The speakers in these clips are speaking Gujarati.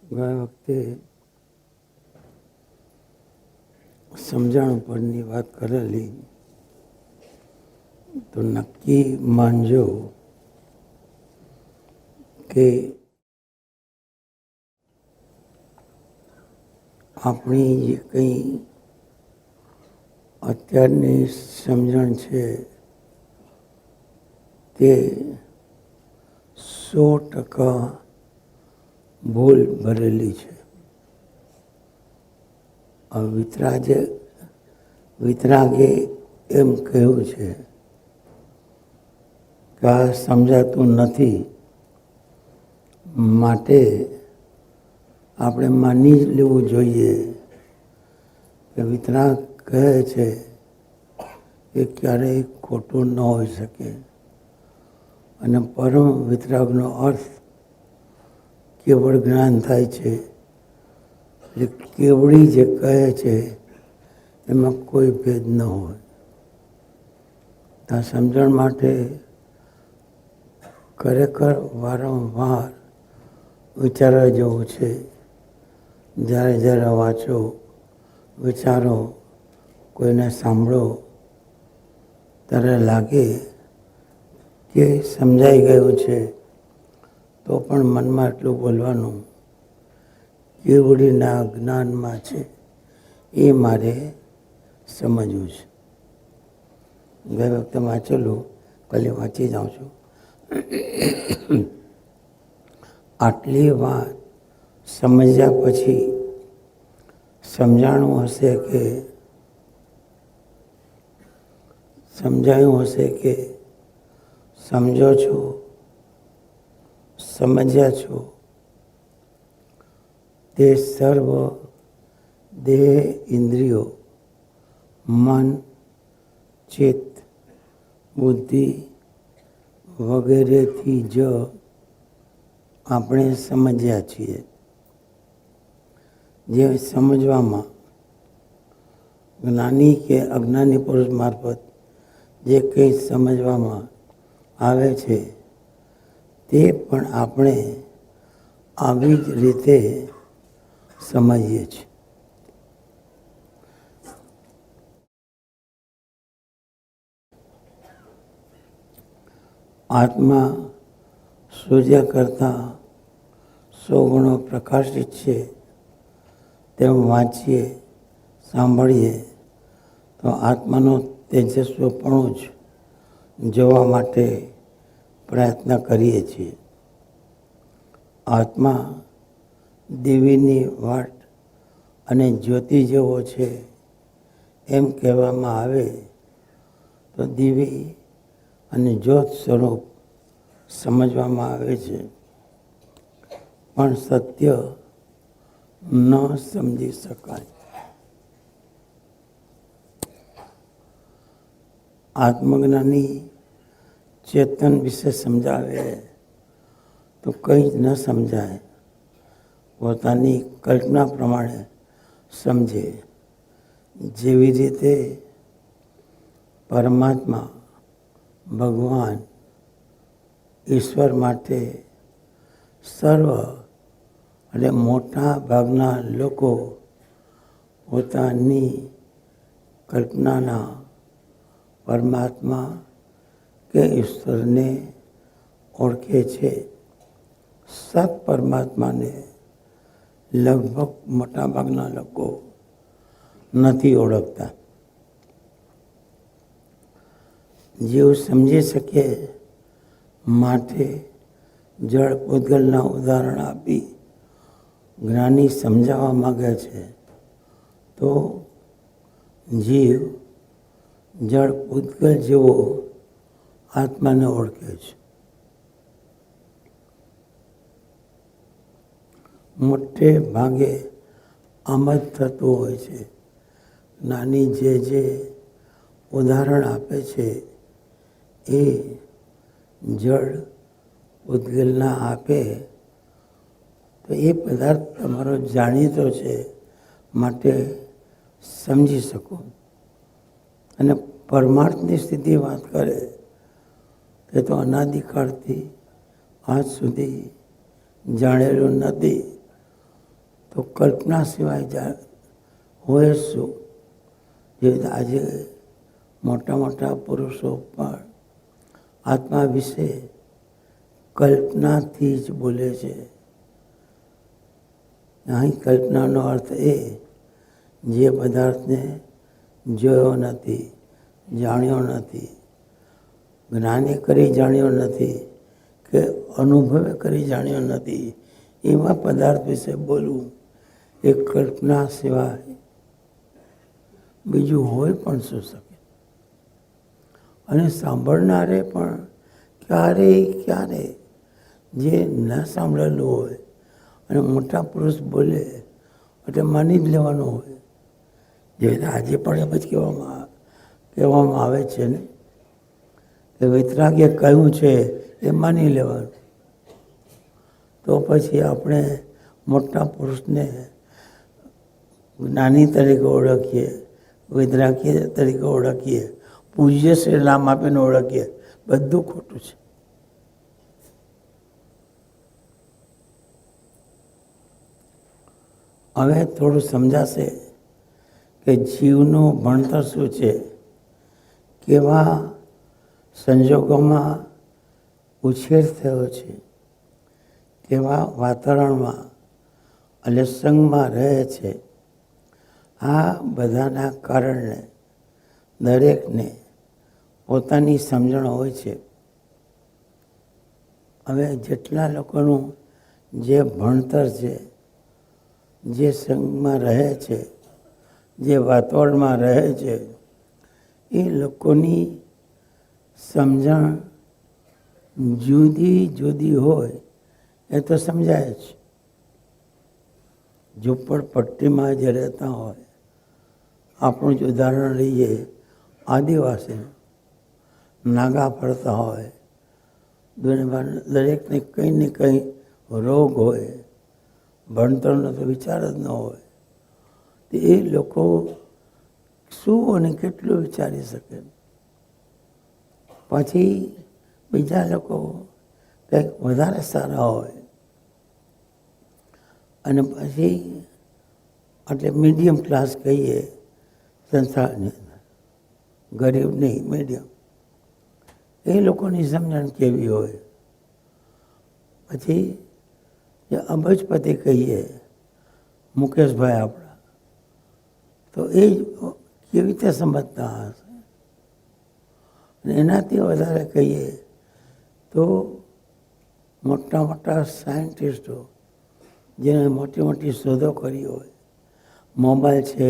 ગયા વખતે સમજણ પરની વાત કરેલી, તો નક્કી માનજો કે આપણી જે કંઈ અત્યારની સમજણ છે તે 100% ભૂલ ભરેલી છે. વિતરાગે એમ કહ્યું છે કે આ સમજાતું નથી, માટે આપણે માની લેવું જોઈએ કે વિતરાગ કહે છે એ ક્યારેય ખોટું ન હોઈ શકે. અને પરમ વિતરાગનો અર્થ કેવળ જ્ઞાન થાય છે. એટલે કેવળી જે કહે છે એમાં કોઈ ભેદ ન હોય. આ સમજણ માટે ખરેખર વારંવાર વિચારવા જેવું છે. જ્યારે જ્યારે વાંચો, વિચારો, કોઈને સાંભળો, ત્યારે લાગે કે સમજાઈ ગયું છે, તો પણ મનમાં એટલું બોલવાનું કેવડીના જ્ઞાનમાં છે, એ મારે સમજવું છે. ગઈ વખતે વાંચેલું, કાલે વાંચી જાઉં છું. આટલી વાત સમજ્યા પછી સમજાયું હશે કે સમજો છો, સમજ્યા છો તે સર્વ દેહ, ઇન્દ્રિયો, મન, ચિત્ત, બુદ્ધિ વગેરેથી જ આપણે સમજ્યા છીએ. જે સમજવામાં જ્ઞાની કે અજ્ઞાની પુરુષ મારફત જે કંઈ સમજવામાં આવે છે તે પણ આપણે આવી જ રીતે સમજીએ છીએ. આત્મા સૂર્ય કરતાં 100 ગણો પ્રકાશિત છે તેમ વાંચીએ, સાંભળીએ તો આત્માનું તેજસ્વીપણું જ જોવા માટે પ્રયત્ન કરીએ છીએ. આત્મા દેવીની વાટ અને જ્યોતિ જેવો છે એમ કહેવામાં આવે તો દેવી અને જ્યોત સ્વરૂપ સમજવામાં આવે છે, પણ સત્ય ન સમજી શકાય. આત્મજ્ઞાની ચેતન વિશે સમજાવે તો કંઈ જ ન સમજાય. પોતાની કલ્પના પ્રમાણે સમજે. જેવી રીતે પરમાત્મા, ભગવાન, ઈશ્વર માટે સર્વ એટલે મોટા ભાગના લોકો પોતાની કલ્પનાના પરમાત્મા કે ઈશ્વરને ઓળખે છે. સત પરમાત્માને લગભગ મોટાભાગના લોકો નથી ઓળખતા. જેવ સમજી શકે માટે જળ પૂતગલના ઉદાહરણ આપી જ્ઞાની સમજાવવા માગે છે તો જીવ જળ પૂતગલ જેવો આત્માને ઓળખે છે. મોટે ભાગે આમ જ થતું હોય છે. નાની જે ઉદાહરણ આપે છે એ જળ પૂતગલના આપે તો એ પદાર્થ તમારો જાણીતો છે માટે સમજી શકો. અને પરમાર્થની સ્થિતિ વાત કરે તે તો અનાદિકાળથી આજ સુધી જાણેલું નથી, તો કલ્પના સિવાય હોય શું? જે આજે મોટા મોટા પુરુષો પણ આત્મા વિશે કલ્પનાથી જ બોલે છે. અહીં કલ્પનાનો અર્થ એ જે પદાર્થને જોયો નથી, જાણ્યો નથી, જ્ઞાને કરી જાણ્યો નથી કે અનુભવે કરી જાણ્યો નથી, એવા પદાર્થ વિશે બોલવું એ કલ્પના સિવાય બીજું હોય પણ શું શકે? અને સાંભળનારે પણ ક્યારે જે ન સાંભળેલું હોય અને મોટા પુરુષ બોલે એટલે માની જ લેવાનું હોય. જે આજે પણ એમ જ કહેવામાં આવે છે ને કે વૈતરાગ્ય કહ્યું છે એ માની લેવાનું. તો પછી આપણે મોટા પુરુષને જ્ઞાની તરીકે ઓળખીએ, વૈતરાગ્ય તરીકે ઓળખીએ, પૂજ્ય શ્રી નામ આપીને ઓળખીએ, બધું ખોટું છે. હવે થોડું સમજાશે કે જીવનું ભણતર શું છે, કેવા સંજોગોમાં ઉછેર થયો છે, કેવા વાતાવરણમાં અને સંગમાં રહે છે. આ બધાના કારણે દરેકને પોતાની સમજણ હોય છે. હવે જેટલા લોકોનું જે ભણતર છે, જે સંગમાં રહે છે, જે વાતાવરણમાં રહે છે, એ લોકોની સમજણ જુદી હોય એ તો સમજાય છે. ઝૂંપડપટ્ટીમાં જે રહેતા હોય, આપણું જ ઉદાહરણ લઈએ, આદિવાસી નાગા ફરતા હોય, દરેકને કંઈ ને કંઈ રોગ હોય, ભણતરનો તો વિચાર જ ન હોય, તો એ લોકો શું અને કેટલું વિચારી શકે? પછી બીજા લોકો કંઈક વધારે સારા હોય અને પછી એટલે મીડિયમ ક્લાસ કહીએ સંસારની અંદર, ગરીબ નહીં, મીડિયમ. એ લોકોની સમજણ કેવી હોય? પછી જે અબજપતિ કહીએ મુકેશભાઈ આપણા, તો એ કેવી રીતે સમજતા હશે? અને એનાથી વધારે કહીએ તો મોટા મોટા સાયન્ટિસ્ટો જેને મોટી શોધો કરી હોય, મોબાઈલ છે,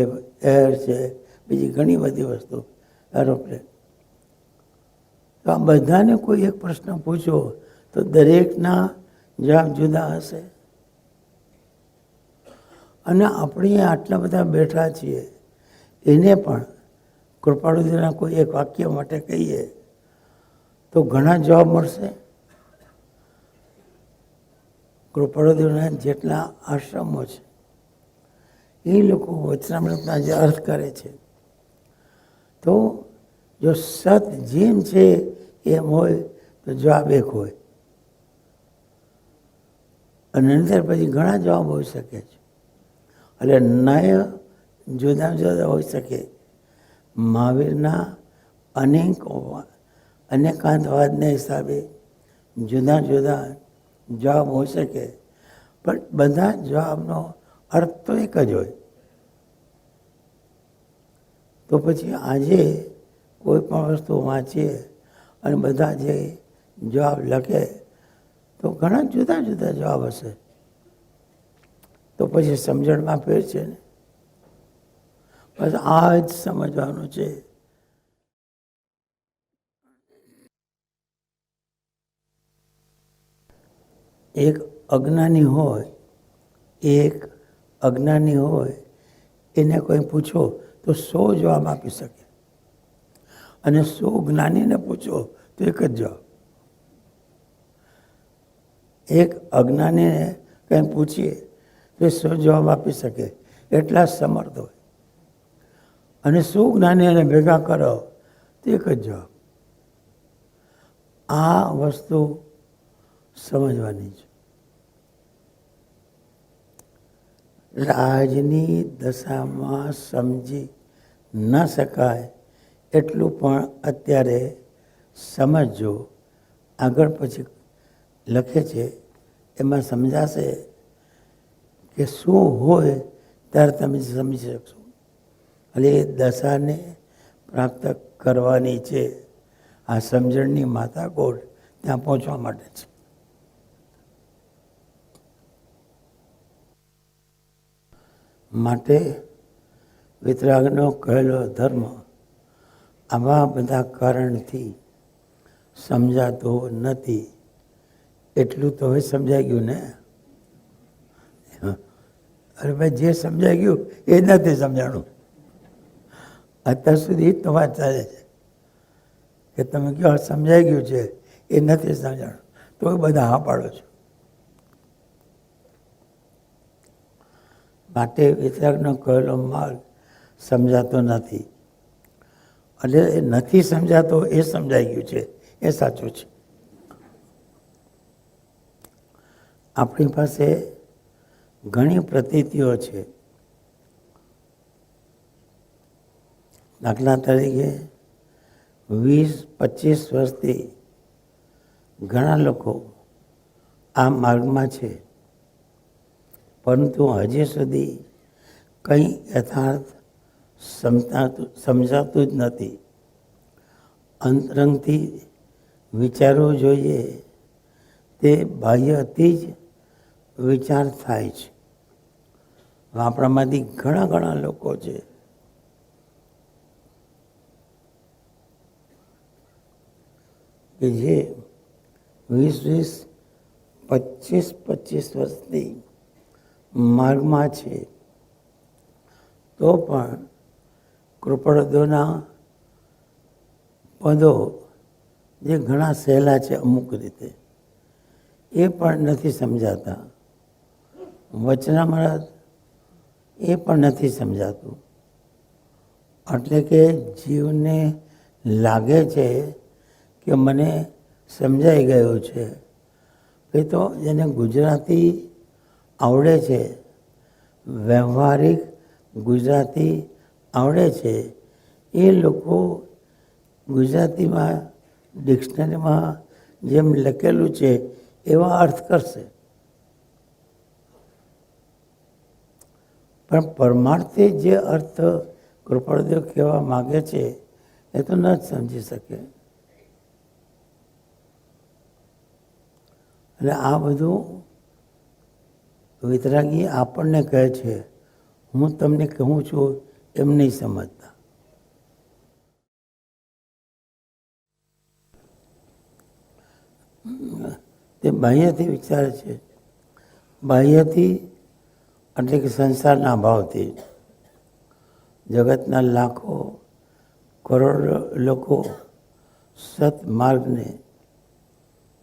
એર છે, બીજી ઘણી બધી વસ્તુ, એરોપ્લેન. તો આ બધાને કોઈ એક પ્રશ્ન પૂછો તો દરેકના જવાબ જુદા હશે. અને આપણે આટલા બધા બેઠા છીએ, એને પણ કૃપાળુજીના કોઈ એક વાક્ય માટે કહીએ તો ઘણા જવાબ મળશે. કૃપાળુજીના જેટલા આશ્રમો છે, એ લોકો વચનામૃતના જે અર્થ કરે છે, તો જો સત જેમ છે એમ હોય તો જવાબ એક હોય, અને અંદર પછી ઘણા જવાબ હોઈ શકે છે. એટલે નય જુદા હોઈ શકે. મહાવીરના અનેકાંતવાદના હિસાબે જુદા જવાબ હોઈ શકે, પણ બધા જવાબનો અર્થ તો એક જ હોય. તો પછી આજે કોઈ પણ વસ્તુ વાંચીએ અને બધા જે જવાબ લખે તો ઘણા જુદા જવાબ હશે. તો પછી સમજણમાં ફેર છે ને. બસ આ જ સમજવાનું છે. એક અજ્ઞાની હોય એને કોઈ પૂછો તો 100 જવાબ આપી શકે, અને 100 જ્ઞાનીને પૂછો તો એક જ જવાબ. એક અજ્ઞાનીને કંઈ પૂછીએ તો 100 જવાબ આપી શકે, એટલા સમર્થ હોય. અને 100 જ્ઞાનીને ભેગા કરો તો એક જ જવાબ. આ વસ્તુ સમજવાની છે. આજની દશામાં સમજી ન શકાય એટલું પણ અત્યારે સમજો. આગળ પછી લખે છે એમાં સમજાશે કે શું હોય ત્યારે તમે સમજી શકશો. એટલે એ દશાને પ્રાપ્ત કરવાની છે. આ સમજણની માથાકોટ ત્યાં પહોંચવા માટે છે. માટે વિતરાગનો કહેલો ધર્મ આવા બધા કારણથી સમજાતો નથી. એટલું તો હવે સમજાઈ ગયું ને? અરે ભાઈ, જે સમજાઈ ગયું એ નથી સમજાણું. અત્યાર સુધી તો વાત ચાલે છે કે તમે કહો સમજાઈ ગયું છે, એ નથી સમજાણું, તો બધા હા પાડો છો. માટે વિતરાગનો કહેલો માર્ગ સમજાતો નથી. એટલે એ નથી સમજાતો એ સમજાઈ ગયું છે, એ સાચું છે. આપણી પાસે ઘણી પ્રતીતિઓ છે. દાખલા તરીકે 20-25 વર્ષથી ઘણા લોકો આ માર્ગમાં છે, પરંતુ હજી સુધી કંઈ યથાર્થ સમજાતું જ નથી. અંતરંગથી વિચારવું જોઈએ તે બાહ્યથી જ વિચાર થાય છે. આપણામાંથી ઘણા લોકો છે કે જે 20-25 વર્ષથી માર્ગમાં છે, તો પણ કૃપાળુઓના પદો જે ઘણા સહેલા છે અમુક રીતે, એ પણ નથી સમજાતા. વચનામૃત એ પણ નથી સમજાતું. એટલે કે જીવને લાગે છે કે મને સમજાઈ ગયું છે. એ તો જેને ગુજરાતી આવડે છે, વ્યવહારિક ગુજરાતી આવડે છે, એ લોકો ગુજરાતીમાં ડિક્શનરીમાં જેમ લખેલું છે એવા અર્થ કરશે. પણ પરમાર્થે જે અર્થ કૃપાળુદેવ કહેવા માગે છે એ તો ન જ સમજી શકે. એટલે આ બધું વિતરાગી આપણને કહે છે, હું તમને કહું છું એમ નહીં સમજતા. તે બાહ્યથી વિચારે છે. બાહ્યથી એટલે કે સંસારના ભાવથી. જગતના લાખો કરોડો લોકો સત્માર્ગને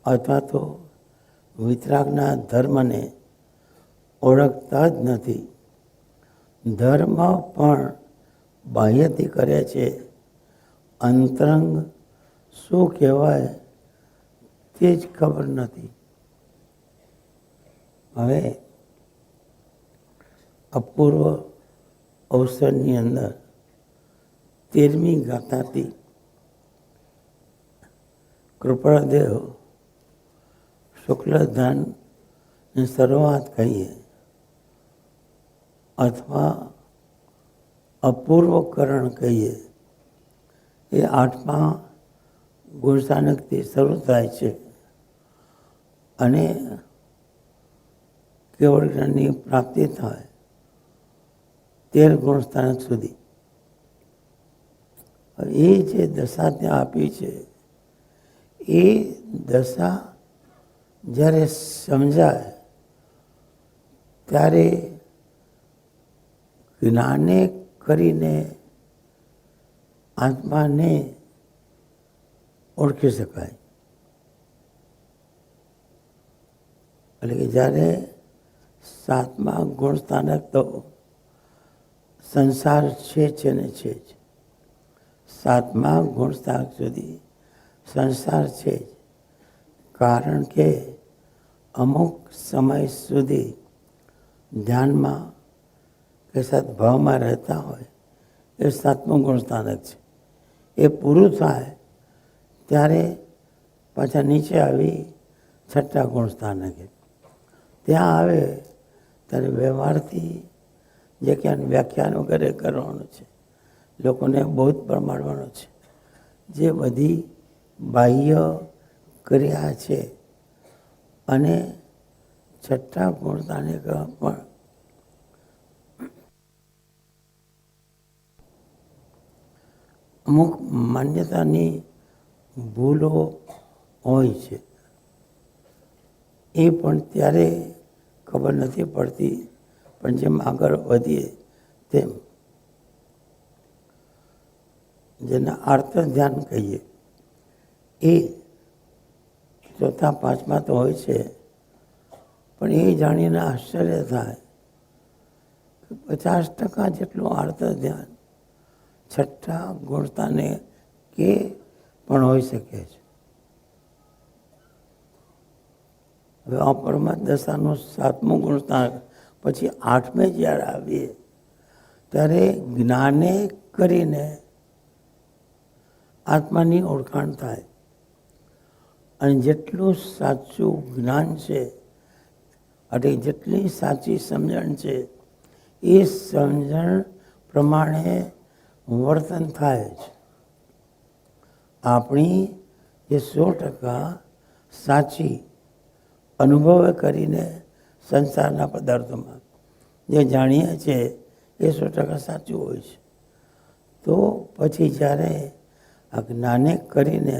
અથવા તો વિતરાગના ધર્મને ઓળખતા જ નથી. ધર્મ પણ બાહ્યથી કરે છે. અંતરંગ શું કહેવાય તે જ ખબર નથી. હવે અપૂર્વ અવસરની અંદર 13મી ગાથાથી કૃપાળુદેવ શુક્લધ્યાનની શરૂઆત કહીએ અથવા અપૂર્વકરણ કહીએ, એ 8મા ગુણસ્થાનકથી શરૂ થાય છે અને કેવળ જ્ઞાનની પ્રાપ્તિ થાય 13 ગુણસ્થાનક સુધી. એ જે દશા ત્યાં આપી છે એ દશા જ્યારે સમજાય ત્યારે જ્ઞાને કરીને આત્માને ઓળખી શકાય. એટલે કે જ્યારે સાતમા ગુણ સ્થાનક તો સંસાર છે ને છે જ. સાતમા ગુણ સ્થાનક સુધી સંસાર છે જ. કારણ કે અમુક સમય સુધી ધ્યાનમાં કે સદભાવમાં રહેતા હોય એ સાતમું ગુણ સ્થાનક છે. એ પૂરું થાય ત્યારે પાછા નીચે આવી છઠ્ઠા ગુણ સ્થાનકે ત્યાં આવે ત્યારે વ્યવહારથી જે ક્યાં વ્યાખ્યાન વગેરે કરવાનું છે, લોકોને બોધ પ્રમાણવાનો છે, જે બધી બાહ્ય ક્રિયા છે અને છઠ્ઠા ગુણ સ્થાનક પણ અમુક માન્યતાની ભૂલો હોય છે. એ પણ ત્યારે ખબર નથી પડતી, પણ જેમ આગળ વધીએ તેમ જેના આર્ત ધ્યાન કહીએ એ ચોથા પાંચમા તો હોય છે, પણ એ જાણીને આશ્ચર્ય થાય કે 50% જેટલું આર્ત ધ્યાન છઠ્ઠા ગુણસ્થાને કે પણ હોઈ શકે છે. હવે અપરમા દશાનું સાતમું ગુણસ્થાન પછી આઠમે જ્યારે આવીએ ત્યારે જ્ઞાને કરીને આત્માની ઓળખાણ થાય. અને જેટલું સાચું જ્ઞાન છે અને જેટલી સાચી સમજણ છે એ સમજણ પ્રમાણે વર્તન થાય છે. આપણી જે 100% સાચી અનુભવ કરીને સંસારના પદાર્થોમાં જે જાણીએ છીએ એ 100% સાચું હોય છે. તો પછી જ્યારે આ જ્ઞાને કરીને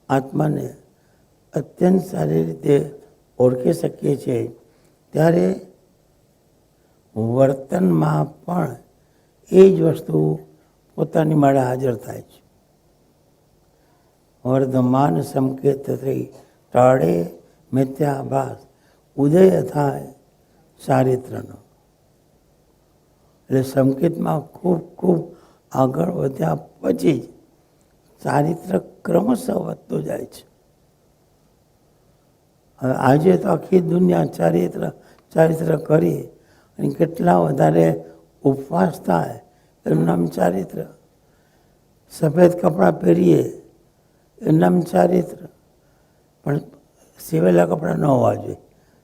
આત્માને અત્યંત સારી રીતે ઓળખી શકીએ છીએ ત્યારે વર્તનમાં પણ એ જ વસ્તુ પોતાની માળે હાજર થાય છે. વર્ધમાન સંકેત થઈ ટાળે મિથ્યાભાસ ઉદય થાય ચારિત્રનો. એટલે સંકેતમાં ખૂબ આગળ વધ્યા પછી જ ચારિત્ર ક્રમશઃ વધતું જાય છે. હવે આજે તો આખી દુનિયા ચારિત્ર કરી અને કેટલા વધારે ઉપવાસ થાય એનું નામ ચારિત્ર. સફેદ કપડાં પહેરીએ એનું નામ ચારિત્ર. પણ સિવેલા કપડાં ન હોવા જોઈએ.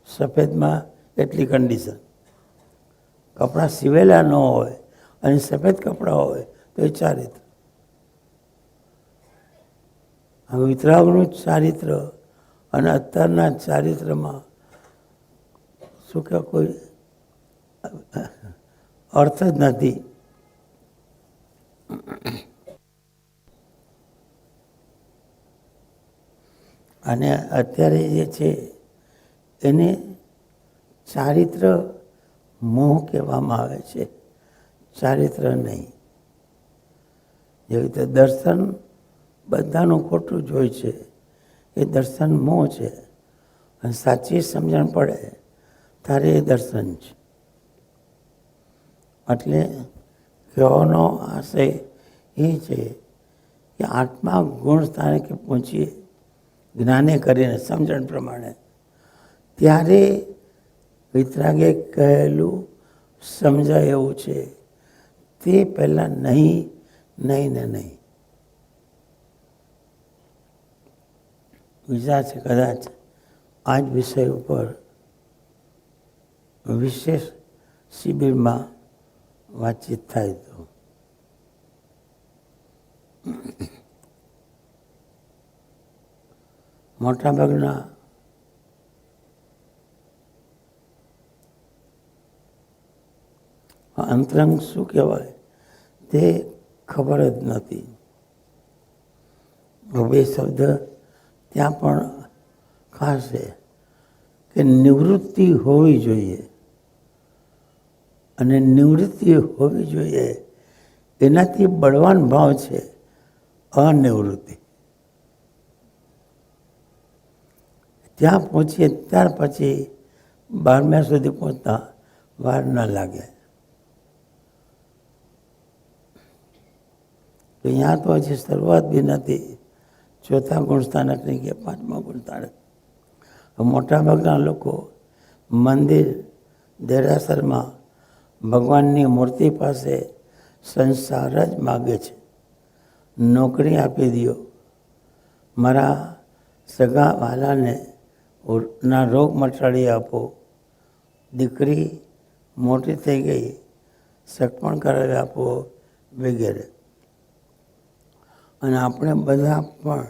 સફેદમાં એટલી કન્ડિશન. કપડાં સિવેલા ન હોય અને સફેદ કપડાં હોય તો એ ચારિત્ર. આ વિતરાગનું ચારિત્ર અને અત્યારના ચારિત્રમાં શું કે કોઈ અર્થ જ નથી. અને અત્યારે જે છે એને ચારિત્ર મોહ કહેવામાં આવે છે, ચારિત્ર નહીં. જેવી રીતે દર્શન બધાનું ખોટું જ હોય છે, એ દર્શન મોહ છે. અને સાચી સમજણ પડે ત્યારે એ દર્શન છે. એટલે કહેવાનો આશય એ છે કે આત્મા ગુણ સ્થાનકે પહોંચીએ જ્ઞાને કરીને સમજણ પ્રમાણે ત્યારે વિતરાગે કહેલું સમજાય એવું છે તે પહેલાં નહીં ને નહીં. વિચાર છે કદાચ આ જ વિષય ઉપર વિશેષ શિબિરમાં વાતચીત થાય તો. મોટાભાગના અંતરંગ શું કહેવાય તે ખબર જ નથી. હવે શબ્દ ત્યાં પણ ખાસ છે કે નિવૃત્તિ હોવી જોઈએ, અને નિવૃત્તિ હોવી જોઈએ એનાથી બળવાન ભાવ છે અનિવૃત્તિ. ત્યાં પહોંચીએ ત્યાર પછી 12મા સુધી પહોંચતા વાર ન લાગે. તો અહીંયા તો હજી શરૂઆત બી નથી. 4થા ગુણસ્થાનકની કે 5મા ગુણસ્થાનક. મોટાભાગના લોકો મંદિર દેરાસરમાં ભગવાનની મૂર્તિ પાસે સંસાર જ માગે છે. નોકરી આપી દો, મારા સગા વાલાને ના રોગ મટાડી આપો, દીકરી મોટી થઈ ગઈ સગપણ કરાવી આપો વગેરે. અને આપણે બધા પણ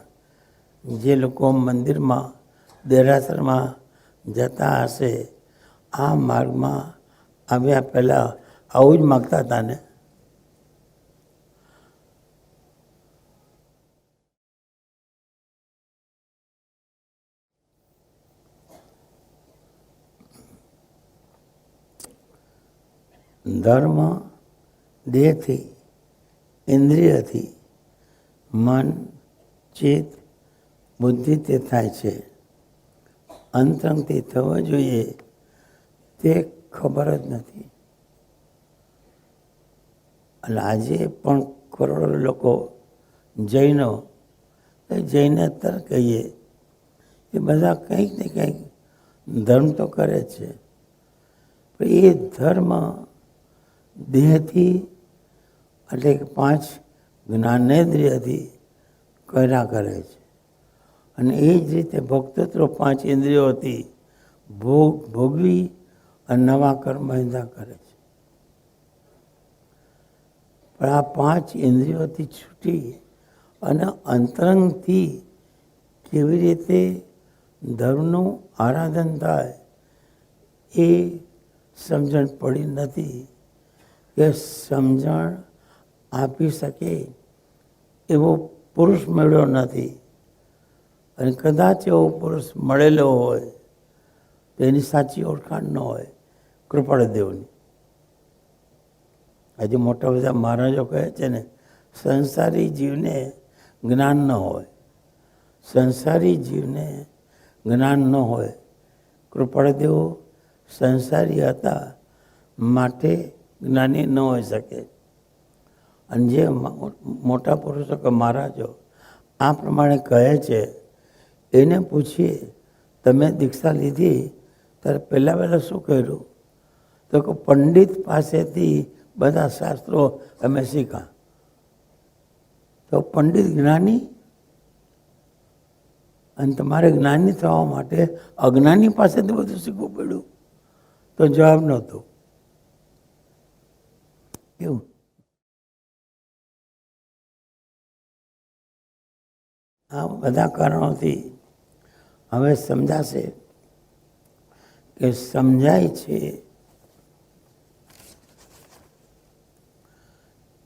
જે લોકો મંદિરમાં દેરાસરમાં જતા હશે, આ માર્ગમાં આવ્યા પહેલાં આવું જ માગતા હતા ને. ધર્મ દેહથી, ઇન્દ્રિયથી, મન, ચિત્ત, બુદ્ધિથી થાય છે. અંતરંગથી થવો જોઈએ તે ખબર જ નથી. અને આજે પણ કરોડો લોકો જૈનો, જૈનેતર કહીએ, એ બધા કંઈક ને કંઈક ધર્મ તો કરે છે, પણ એ ધર્મ દેહથી એટલે કે 5 જ્ઞાનેન્દ્રિયથી કર્યા કરે છે. અને એ જ રીતે ભોક્તૃત્વ 5 ઇન્દ્રિયોથી ભોગવી અને નવા કર્મ બંધા કરે છે. પણ આ 5 ઇન્દ્રિયોથી છૂટી અને અંતરંગથી કેવી રીતે ધર્મનું આરાધન થાય એ સમજણ પડી નથી, કે સમજણ આપી શકે એવો પુરુષ મળ્યો નથી. અને કદાચ એવો પુરુષ મળેલો હોય તો એની સાચી ઓળખાણ ન હોય કૃપાળદેવની. આજે મોટા બધા મહારાજો કહે છે ને, સંસારી જીવને જ્ઞાન ન હોય, સંસારી જીવને જ્ઞાન ન હોય. કૃપાળદેવ સંસારી હતા માટે જ્ઞાની ન હોઈ શકે. અને જે મોટા પુરુષો કે મહારાજો આ પ્રમાણે કહે છે, એને પૂછીએ તમે દીક્ષા લીધી ત્યારે પહેલાં શું કર્યું? તો કે પંડિત પાસેથી બધા શાસ્ત્રો અમે શીખ્યા. તો પંડિત જ્ઞાની, અને તમારે જ્ઞાની થવા માટે અજ્ઞાની પાસેથી બધું શીખવું પડ્યું? તો જવાબ નહોતો. એવું આ બધા કારણોથી હવે સમજાશે કે સમજાય છે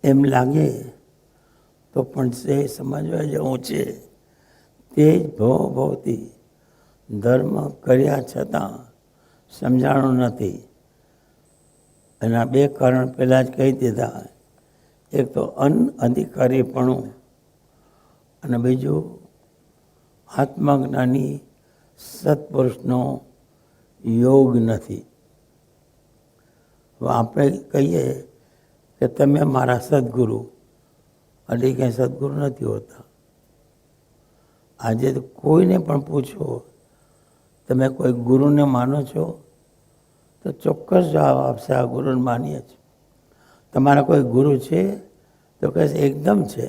એમ લાગે તો પણ તે સમજવા જેવું છે. તે જ ભવથી ધર્મ કર્યા છતાં સમજાણું નથી. એના 2 કારણ પહેલાં જ કહી દીધા. એક તો અનઅધિકારીપણું, અને બીજું આત્મજ્ઞાની સત્પુરુષનો યોગ નથી. આપણે કહીએ કે તમે મારા સદગુરુ, એટલે કંઈ સદગુરુ નથી હોતા. આજે તો કોઈને પણ પૂછો તમે કોઈ ગુરુને માનો છો તો ચોક્કસ જવાબ આપશે આ ગુરુને માનીએ છીએ. તમારા કોઈ ગુરુ છે તો કહેશે એકદમ છે.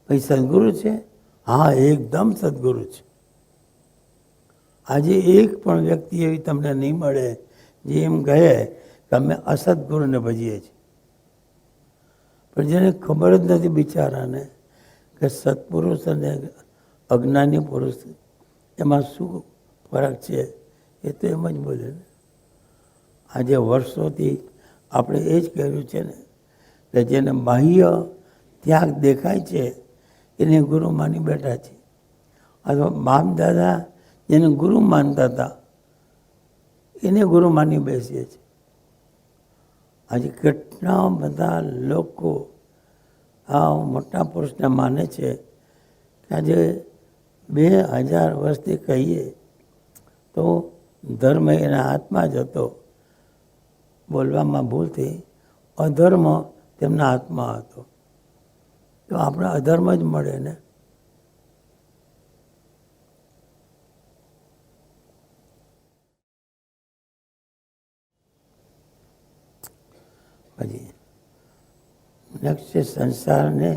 ભાઈ સદગુરુ છે? હા, એકદમ સદગુરુ છે. આજે એક પણ વ્યક્તિ એવી તમને નહીં મળે જે એમ કહે કે અમે અસદગુરુને ભજીએ છીએ. પણ જેને ખબર જ નથી બિચારાને કે સત્પુરુષ અને અજ્ઞાની પુરુષ એમાં શું ફરક છે, એ તો એમ જ બોલે ને. આજે વર્ષોથી આપણે એ જ કહ્યું છે ને કે જેને બાહ્ય ત્યાગ દેખાય છે એને ગુરુ માની બેઠા છીએ, અથવા બાપ દાદા જેને ગુરુ માનતા હતા એને ગુરુ માની બેસીએ છીએ. આજે કેટલા બધા લોકો આ મોટા પુરુષને માને છે કે આજે 2000 વર્ષથી કહીએ તો ધર્મ એના હાથમાં જ હતો. બોલવામાં ભૂલથી અધર્મ તેમના હાથમાં હતો. તો આપણે અધર્મ જ મળે ને. પછી નેક્સ્ટ છે સંસારને,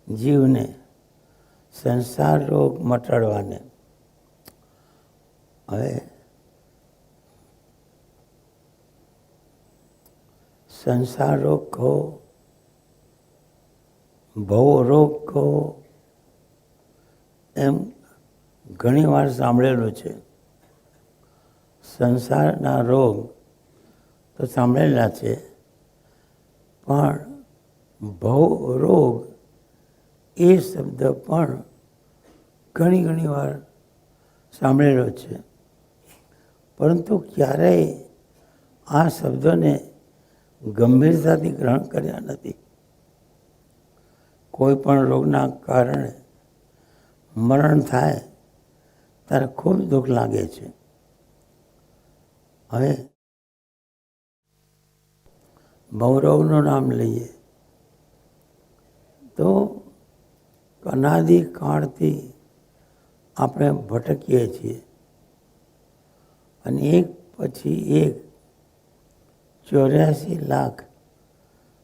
જીવને સંસાર રોગ મટાડવાને. હવે સંસાર રોગ કહો, ભવ રોગ કહો, એમ ઘણી વાર સાંભળેલું છે. સંસારના રોગ તો સાંભળેલા છે, પણ ભવ રોગ એ શબ્દ પણ ઘણી વાર સાંભળેલો છે, પરંતુ ક્યારેય આ શબ્દોને ગંભીરતાથી ગ્રહણ કર્યા નથી. કોઈ પણ રોગના કારણે મરણ થાય ત્યારે ખૂબ દુઃખ લાગે છે. હવે ભવરોગનું નામ લઈએ તો અનાદિ કાળથી આપણે ભટકીએ છીએ અને એક પછી એક 84 લાખ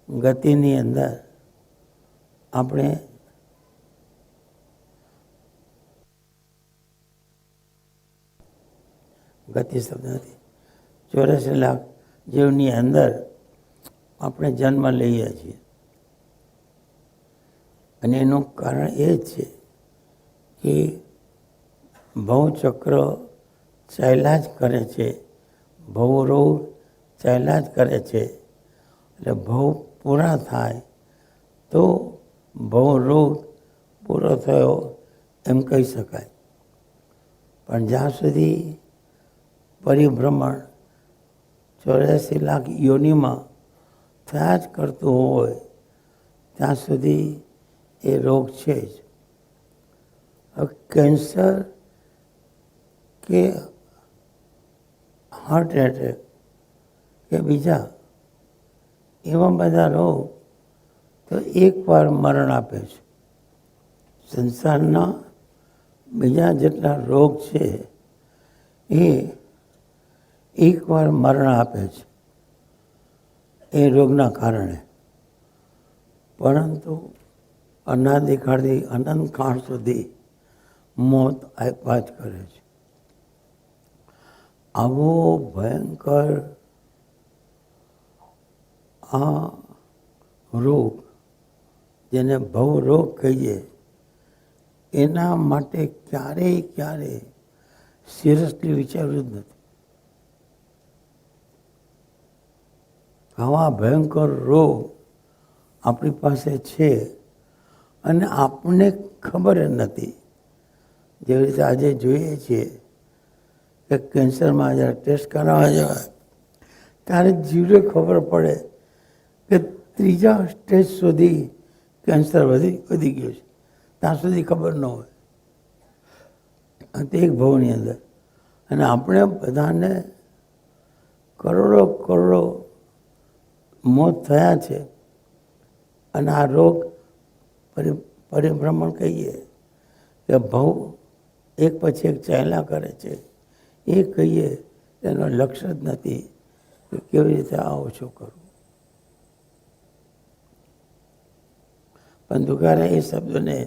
ગતિની અંદર આપણે ગતિ શબ્દ નથી, 84 લાખ જીવની અંદર આપણે જન્મ લઈએ છીએ. અને એનું કારણ એ છે કે ભવચક્ર ચાલ્યા જ કરે છે, ભવરોગ ચાલ્યા જ કરે છે. એટલે ભવ પૂરા થાય તો ભવરોગ પૂરો થયો એમ કહી શકાય. પણ જ્યાં સુધી પરિભ્રમણ 84 લાખ યોનિમાં થયા જ કરતું હોય ત્યાં સુધી એ રોગ છે જ. કેન્સર કે હાર્ટ એટેક કે બીજા એવા બધા રોગ તો એકવાર મરણ આપે છે. સંસારના બીજા જેટલા રોગ છે એ એકવાર મરણ આપે છે એ રોગના કારણે, પરંતુ અનાદિકાળથી અનંતકાળ સુધી મોત આપ્યા જ કરે છે. આવો ભયંકર આ રોગ જેને ભવરોગ કહીએ એના માટે ક્યારેય સિરિયસલી વિચાર્યું જ નથી. આવા ભયંકર રોગ આપણી પાસે છે અને આપણને ખબર નથી. જેવી રીતે આજે જોઈએ છીએ કે કેન્સરમાં જ્યારે ટેસ્ટ કરાવવા જવાય ત્યારે જીવને ખબર પડે કે 3જા સ્ટેજ સુધી કેન્સર વધી ગયું છે. ત્યાં સુધી ખબર ન હોય. તે એક ભવની અંદર. અને આપણે બધાને કરોડો મોત થયા છે. અને આ રોગ પરિભ્રમણ કહીએ કે ભવ એક પછી એક ચાલ્યા કરે છે એ કહીએ એનો લક્ષ્ય જ નથી કે કેવી રીતે આ ઓછું કરવું. પરંતુ ક્યારે એ શબ્દને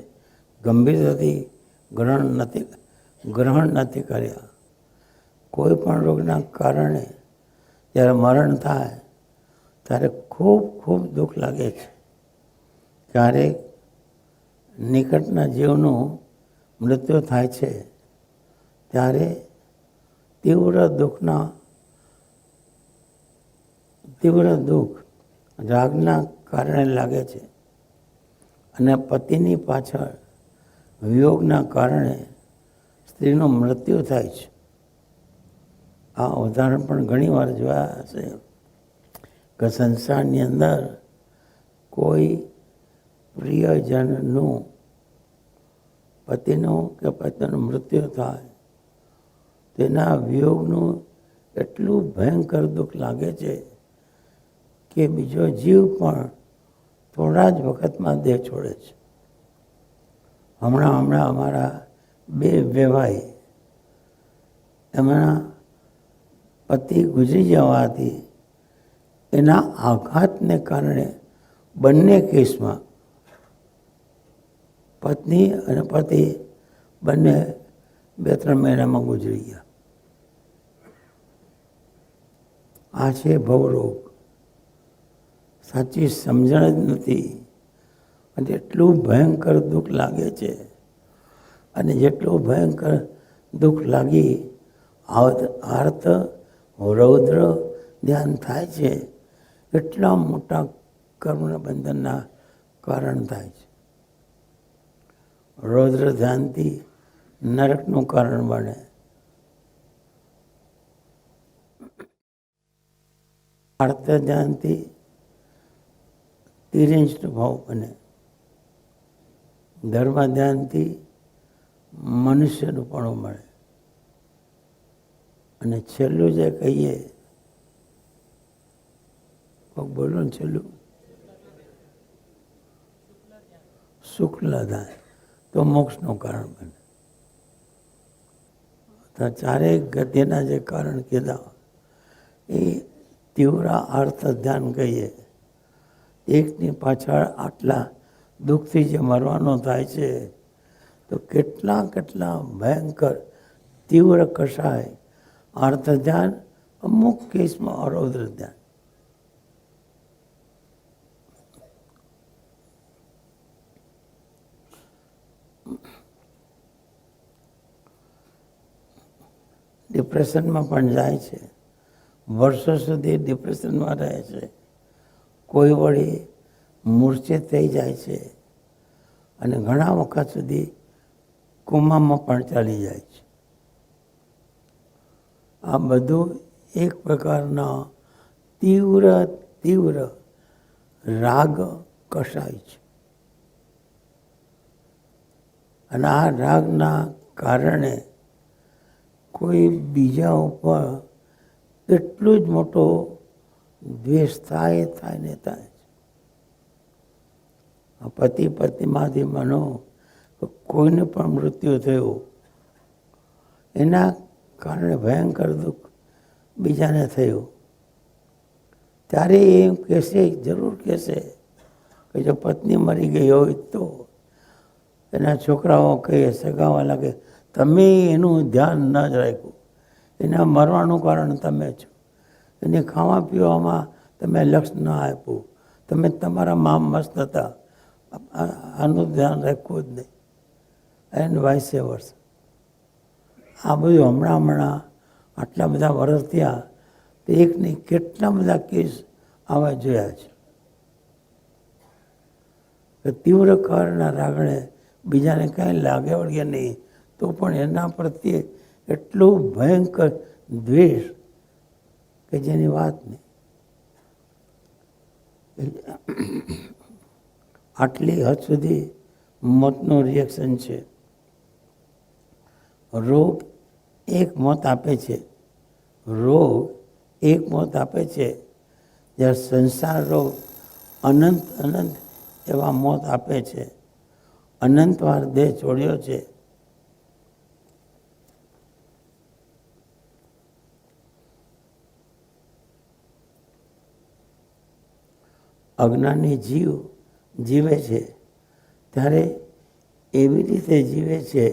ગંભીરતાથી ગ્રહણ નથી કર્યા. કોઈ પણ રોગના કારણે જ્યારે મરણ થાય ત્યારે ખૂબ દુઃખ લાગે છે. ક્યારેક નિકટના જીવનું મૃત્યુ થાય છે ત્યારે તીવ્ર દુઃખ રાગના કારણે લાગે છે. અને પતિની પાછળ વિયોગના કારણે સ્ત્રીનું મૃત્યુ થાય છે. આ ઉદાહરણ પણ ઘણી વાર જોયા હશે કે સંસારની અંદર કોઈ પ્રિયજનનું પતિનું કે પત્નીનું મૃત્યુ થાય, તેના વિયોગનું એટલું ભયંકર દુઃખ લાગે છે કે બીજો જીવ પણ થોડા જ વખતમાં દેહ છોડે છે. હમણાં અમારા 2 વેવાઈ, એમના પતિ ગુજરી જવાથી એના આઘાતને કારણે બંને કેસમાં પત્ની અને પતિ બંને 2-3 મહિનામાં ગુજરી ગયા. આ છે ભવરોગ. સાચી સમજણ જ નથી અને એટલું ભયંકર દુઃખ લાગે છે. અને જેટલું ભયંકર દુઃખ લાગી આર્ત રૌદ્ર ધ્યાન થાય છે, એટલા મોટા કર્મના બંધનના કારણ થાય છે. રૌદ્ર ધ્યાનથી નરકનું કારણ બને. આર્ત ધ્યાનથી તિર્યંશનો ભાવ બને. ધર્મ ધ્યાનથી મનુષ્યનું પણ મળે. અને છેલ્લું જે કહીએ, બોલો ને છેલ્લું, શુક્લ ધ્યાન, તો મોક્ષનું કારણ બને. તો ચારેય ગતિના જે કારણ કીધા એ તીવ્ર અર્થ ધ્યાન કહીએ. એકની પાછળ આટલા દુઃખથી જે મરવાનો થાય છે, તો કેટલા ભયંકર તીવ્ર કષાય અર્થ ધ્યાન, અમુક કેસમાં અરૌદ્ર ધ્યાન. ડિપ્રેશનમાં પણ જાય છે, વર્ષો સુધી ડિપ્રેશનમાં રહે છે. કોઈ વળી મૂર્છિત થઈ જાય છે અને ઘણા વખત સુધી કોમામાં પણ ચાલી જાય છે. આ બધું એક પ્રકારના તીવ્ર રાગ કષાય છે. અને આ રાગના કારણે કોઈ બીજા ઉપર એટલું જ મોટો દ્વેષ થાય છે. પતિ પત્નીમાંથી માનો કોઈને પણ મૃત્યુ થયું, એના કારણે ભયંકર દુઃખ બીજાને થયું, ત્યારે એમ કહેશે, જરૂર કહેશે કે જો પત્ની મરી ગઈ હોય તો એના છોકરાઓ કહે, સગાવાલા કહે, તમે એનું ધ્યાન ન જ રાખ્યું, એના મરવાનું કારણ તમે છો, એને ખાવા પીવામાં તમે લક્ષ ન આપ્યું, તમે તમારા માં મસ્ત હતા, આનું ધ્યાન રાખવું જ નહીં, એન્ડ વાઇસ વર્સા. આ બધું હમણાં આટલા બધા વર્ષ થયા તો એકની કેટલા બધા કેસ આવા જોયા છે. તીવ્ર કારના રાગણે બીજાને કાંઈ લાગે વળગે નહીં, તો પણ એના પ્રત્યે એટલું ભયંકર દ્વેષ કે જેની વાત નહીં. આટલી હદ સુધી મોતનું રિએક્શન છે. રોગ એક મોત આપે છે, જ્યારે સંસાર રોગ અનંત એવા મોત આપે છે. અનંત વાર દેહ છોડ્યો છે. અજ્ઞાની જીવ જીવે છે ત્યારે એવી રીતે જીવે છે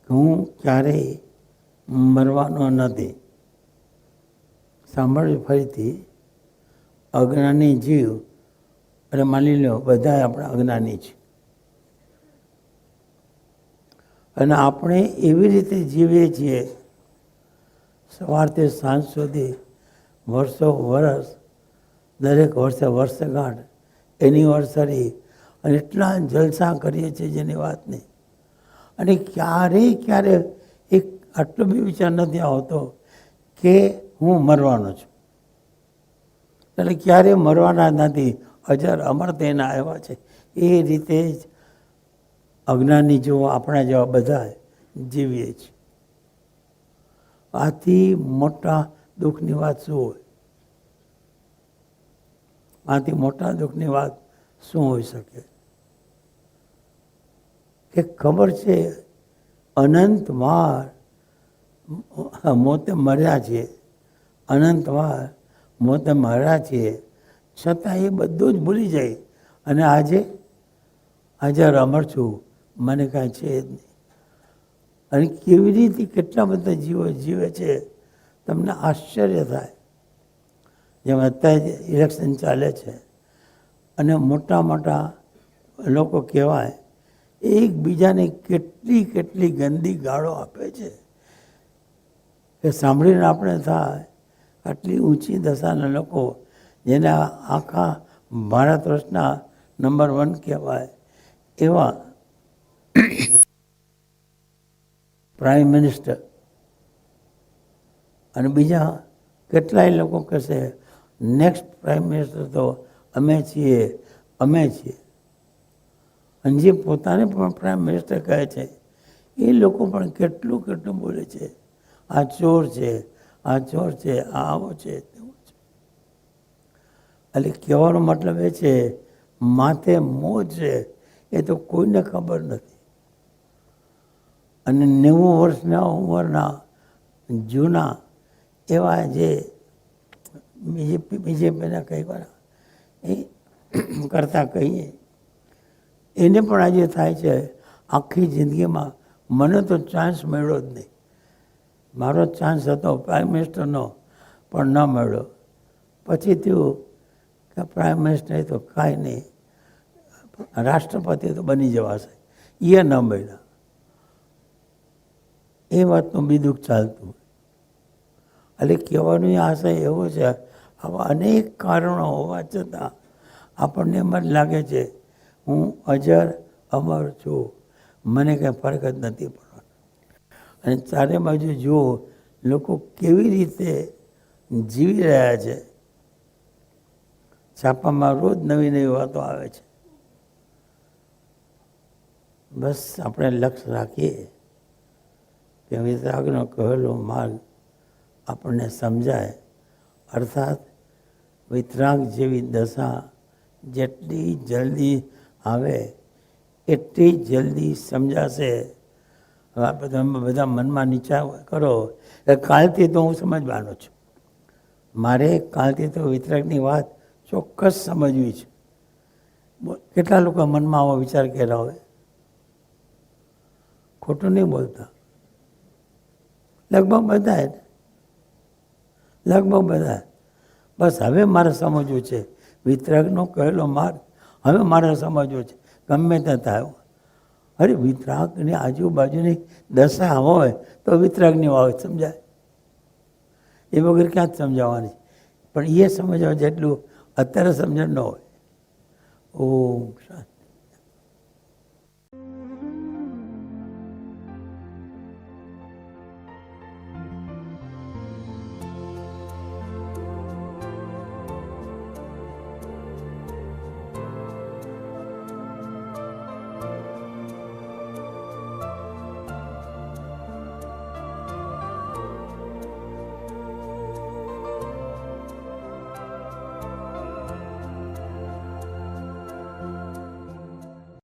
કે હું ક્યારેય મરવાનો નથી. સાંભળ્યું ફરીથી, અજ્ઞાની જીવ, અને માની લો બધા આપણે અજ્ઞાની છે, અને આપણે એવી રીતે જીવીએ છીએ સવારથી સાંજ સુધી, વર્ષ, દરેક વર્ષગાંઠ, એનિવર્સરી, અને એટલા જલસા કરીએ છીએ જેની વાત નહીં. અને ક્યારે એક આટલો બી વિચાર નથી આવતો કે હું મરવાનો છું. એટલે ક્યારેય મરવાના નથી, અજર અમર તેના આવ્યા છે. એ રીતે જ અજ્ઞાની જેવો આપણા જેવા બધા જીવીએ છીએ. આથી મોટા દુઃખની વાત શું હોય? આથી મોટા દુઃખની વાત શું હોઈ શકે? કે ખબર છે અનંત વાર મોતે મર્યા છીએ, અનંત વાર મોતે મર્યા છીએ, છતાં એ બધું જ ભૂલી જાય અને આજે અમર છું, મને કાંઈ છે જ નહીં. અને કેવી રીતે કેટલા બધા જીવો જીવે છે, તમને આશ્ચર્ય થાય. જેમ અત્યારે ઇલેક્શન ચાલે છે અને મોટા લોકો કહેવાય એકબીજાને કેટલી ગંદી ગાળો આપે છે કે સાંભળીને આપણે થાય આટલી ઊંચી દશાના લોકો, જેને આખા ભારત વર્ષના નંબર 1 કહેવાય એવા પ્રાઇમ મિનિસ્ટર, અને બીજા કેટલાય લોકો કહેશે નેક્સ્ટ પ્રાઇમ મિનિસ્ટર તો અમે છીએ. અને જે પોતાને પણ પ્રાઇમ મિનિસ્ટર કહે છે એ લોકો પણ કેટલું બોલે છે, આ ચોર છે, આ આવો છે, તેવો છે. એટલે કહેવાનો મતલબ એ છે માથે મોજ છે એ તો કોઈને ખબર નથી. અને 90 વર્ષના ઉંમરના જૂના એવા જે બીજેપીના કહેવાના એ કરતા કહીએ, એને પણ આજે થાય છે આખી જિંદગીમાં મને તો ચાન્સ મળ્યો જ નહીં. મારો ચાન્સ હતો પ્રાઇમ મિનિસ્ટરનો પણ ન મળ્યો. પછી થયું કે પ્રાઇમ મિનિસ્ટર તો કાંઈ નહીં, રાષ્ટ્રપતિ તો બની જવાશે, એ ન મળ્યા. એ વાતનું બી દુઃખ ચાલતું. એટલે કહેવાનો આશય એવો છે, આવા અનેક કારણો હોવા છતાં આપણને એમ જ લાગે છે હું અજર અમર છું, મને કંઈ ફરક જ નથી પડવાનો. અને ચારે બાજુ જુઓ લોકો કેવી રીતે જીવી રહ્યા છે. છાપામાં રોજ નવી વાતો આવે છે. બસ આપણે લક્ષ્ય રાખીએ કે વિતરાગનો કહેલો માર્ગ આપણને સમજાય. અર્થાત વિતરાગ જેવી દશા જેટલી જલ્દી આવે એટલી જલ્દી સમજાશે. તમે બધા મનમાં નીચા કરો કાલથી તો હું સમજવાનો છું. મારે કાલથી તો વિતરાગની વાત ચોક્કસ સમજવી છે. કેટલા લોકો મનમાં આવો વિચાર કર્યા હોય? ખોટું નહીં બોલતા. લગભગ બધા. બસ હવે મારે સમજવું છે વિતરાગનો કહેલો માર્ગ, હવે મારે સમજવો છે ગમે તે થાય. અરે વિતરાગની આજુબાજુની દશા હોય તો વિતરાગની વાત સમજાય. એ વગર ક્યાં જ સમજાવવાની. પણ એ સમજવા જેટલું અત્યારે સમજણ ન હોય. ઓમ શાંતિ.